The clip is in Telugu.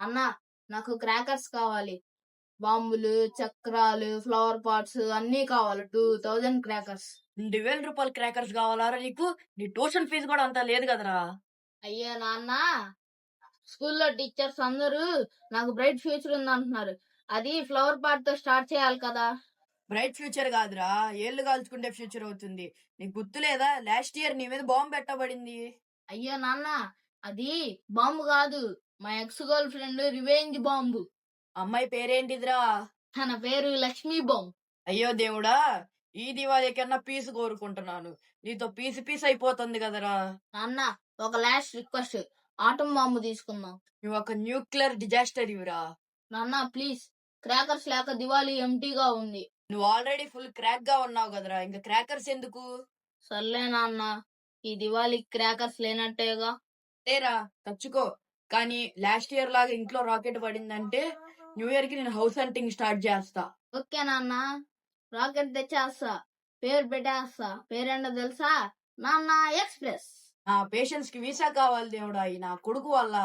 అన్న, నాకు క్రాకర్స్ కావాలి. బాంబులు, చక్రాలు, ఫ్లవర్ పాట్స్ అన్నీ కావాలి. 2000 క్రాకర్స్. 2000 రూపాయల క్రాకర్స్ కావాలారా నీకు? నీ ట్యూషన్ ఫీజు కూడా అంత లేదు కదరా. అయ్యో నాన్న, స్కూల్లో టీచర్స్ అందరూ నాకు బ్రైట్ ఫ్యూచర్ ఉందంటున్నారు. అది ఫ్లవర్ పాట్ తో స్టార్ట్ చేయాలి కదా. బ్రైట్ ఫ్యూచర్ కాదురా, ఏళ్ళు కాల్చుకుంటే ఫ్యూచర్ అవుతుంది. నీకు గుర్తులేదా, లాస్ట్ ఇయర్ నీ మీద బాంబు పెట్టబడింది. అయ్యో నాన్న, అది బాంబు కాదు, మా ex girl friend revenge bomb. అమ్మాయి పేరేంటిదిరా? తన పేరు లక్ష్మీ బాంబు. అయ్యో దేవుడా, ఈ దివాళీ కన్నా పీసు కోరుకుంటున్నాను. నీతో పీసు పీసు అయిపోతుంది కదరా. నాన్న, ఒక లాస్ట్ రిక్వెస్ట్, ఆటం బాంబు తీసుకుందాం. నువ్వు ఒక న్యూక్లియర్ డిజాస్టర్ ఇవిరా. నాన్న ప్లీజ్, క్రాకర్స్ లేక దివాళీ ఎంటీగా ఉంది. నువ్వు ఆల్రెడీ ఫుల్ క్రాక్ గా ఉన్నావు కదరా, ఇంకా క్రాకర్స్ ఎందుకు? సర్లే నాన్న, ఈ దివాళీ క్రాకర్స్ లేనట్టేగా. లేరా, తచ్చుకో. కానీ లాస్ట్ ఇయర్ లాగా ఇంట్లో రాకెట్ పడిందంటే న్యూ ఇయర్ కి నేను హౌస్ హంటింగ్ స్టార్ట్ చేస్తా. ఓకే నాన్న, రాకెట్ తెచ్చేస్తా, పేరు పెట్టేస్తా. పేరేంటో తెలుసా? నాన్న ఎక్స్ప్రెస్. నా పేషెంట్స్ కి వీసా కావాలి దేవుడా, ఈ నా కొడుకు వల్ల.